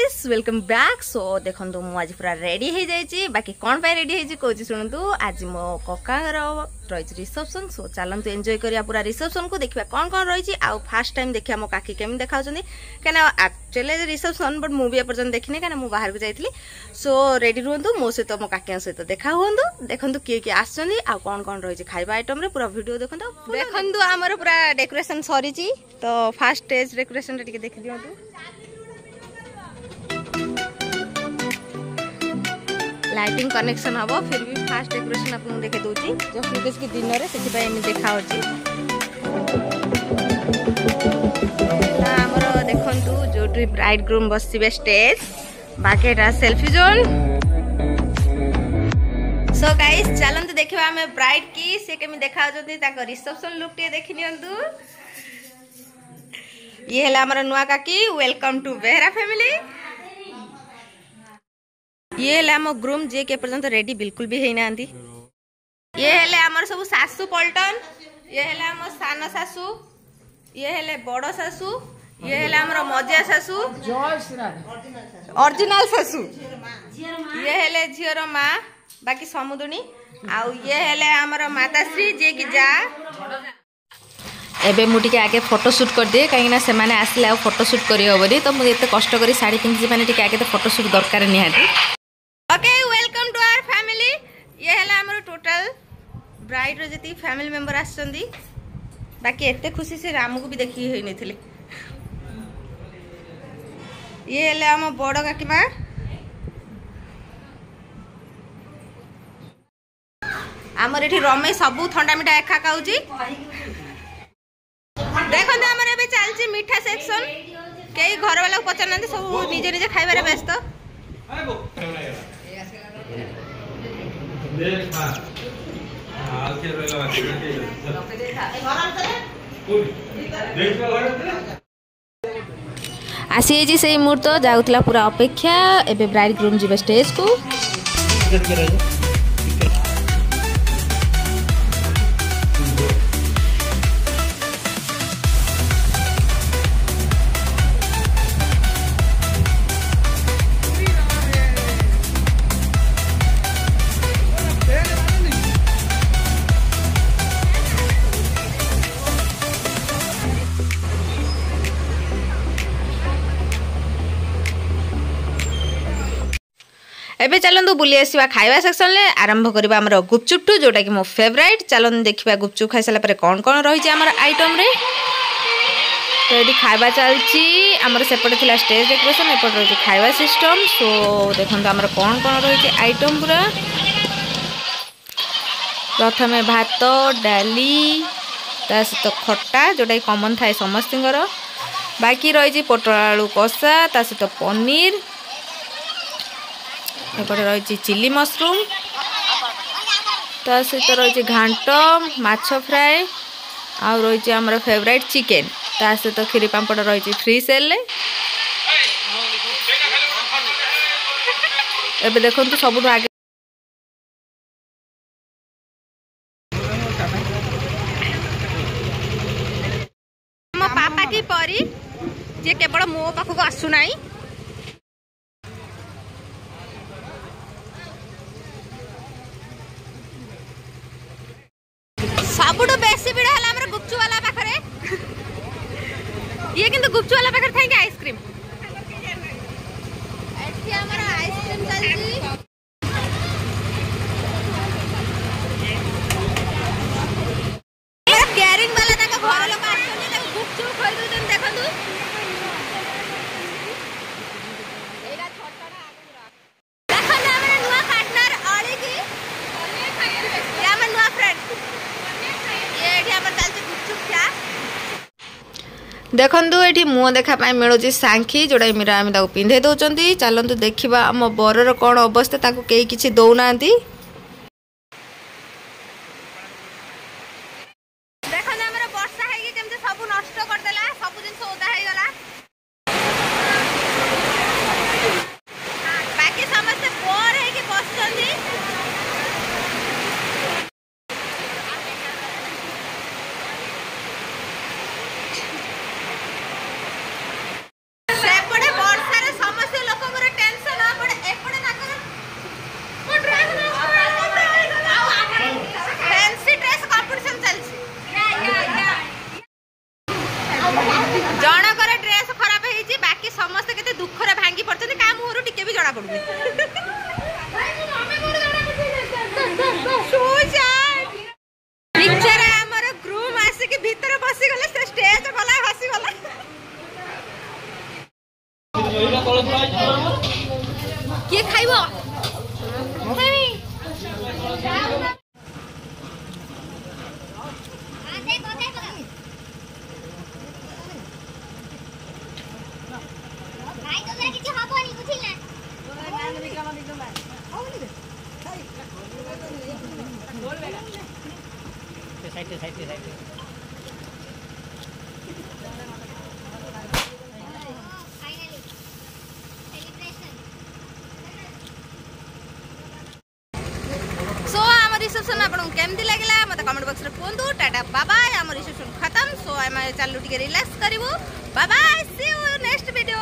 Guys welcome back. सो देखो मुझे आज पूरा रेडी हो जाइए। बाकी कौन पे रेडी हो कौन शुणु आज मो ककार रही रिसेप्शन। सो चलतु एंजॉय करिया पूरा रिसेप्शन को देखिए कौन कौन रही। आउ फास्ट टाइम देखिए मो काकी केमी देखा कहीं एक्चुअली रिसेप्शन बट मुझे एपर्तन देखनी कहीं मुझे बाहर को जाइए। सो रेडी रुहतु मो सहित मो काकी सहित देखा हूँ। देखो किए किए आसुँच आ कौन कौन रही खाଇବା आइटम रे पूरा वीडियो देखो। देखो आमर पूरा डेकोरेशन सरी तो फास्ट स्टेज डेकोरेशन देखी दिंतु। लाइटिंग कनेक्शन हम फिर भी फास्ट डेकोरेशन आपको देखे दूसरी जस्ट बिकज की दिन में से देखा आमर देखु जो ब्राइड ग्रूम बसवे स्टेज बाकी सेल्फी जोन। सो गाइस चलते देखा आम ब्राइड की से केमी देखा रिसेप्शन लुक टे देखी नियंतु। ये है आमर नुआ काकी वेलकम टू बेहरा फैमिली। ये है आम ग्रूम जे के पर्यंत रेडी बिल्कुल भी होना। ये है आमर सब सासू पल्टन। ये है आम सान सासू। ये है बड़ सासू। ये है आमर मजा सासू ओरिजिनल सासू। ये है झीर माँ बाकी समुदुणी आउ ये है आमर माताश्री जे कि जा। एबे मु टिके आगे फोटोशूट कर दिए कहीं से मैंने आसले आ फोटोशूट करनी तो मुझे एत कष्ट कर शाढ़ी पिंधि मैंने आगे तो फोटोशूट दरकार निहाती। Okay welcome to our family. ये है आमर टोटल ब्राइड रो जति फैमिली मेंबर आछंदी। बाकी एते खुशी से राम को भी देखी होई नथिले। ये है आम बड़ काकी माँ। आमर एठी रमेश सबू ठंडा मिठा एका खाऊची। देखो आमर एबे चलची मीठा सेक्शन। कई घर वाला पचार ना सब निजे निजे खाइबारे व्यस्त। आसी से मुहूर्त जाऊला पूरा अपेक्षा। एबे ब्राइड ग्रूम जी स्टेज को एबे चलतु बुली आसवा खाଇବା सेक्शन ले आरंभ करबा हमर गुपचुप टू जोटा कि मो फेवरेट। चलन देखिबा गुपचुप खाइ साला परे कौन कौन रही हमर आइटम रे। तो ये खाଇବା चलची हमर सेपटे थिला स्टेज डेकोरेशन एपट रही खाଇବା सिस्टम। सो देखंतु हमर कौन कौन रही आइटम पूरा। प्रथमे भात डाली ता सहित खट्टा जोटा कॉमन थाए समस्तिंगर। बाकी रही पोटल आलू कषा ता सहित पनीर। एपटे रही चिली मशरूम ता सहित रही घांट माछ फ्राए आ रही आमर फेवरेट चिकेन ता सहित खीरी पांपड़ रही फ्री सेल। एबे देखंतु सबुठ आगे मो पापा की परी जे केवल मो पाखक आसुना। सबुठ बेसी भिड़ है गुपचुप वाला पाखरे। ये किंतु गुपचुप वाला पाखरे थाई आइसक्रीम एठी हमर आइसक्रीम चलजी। केयरिंग वाला ताका घर लोक आछन ताका गुपचुप खइ दउछन। देखंतु एला छोटटा देखंतु हमर नुवा पार्टनर अली की ये हमर नुवा फ्रेंड। देखु ये मुह देखापी मिलूँ सांखी जोटा मीरा आम पिंधे दौरान। चलतु देखा आम बरर कौन अवस्था ताकू कई किसी दौना। पड़ुनी पिक्चर हमर ग्रूम आसी के भीतर बसी गले से स्टेज गला हसी गला के खाइबो रिसेप्शन आपको केमती लगे मत कमेंट बॉक्स रे कहतु टाटा बाय बाय आम रिसेप्शन खत्म सो आम चलू टे रिलैक्स करूँ bye bye see you next video.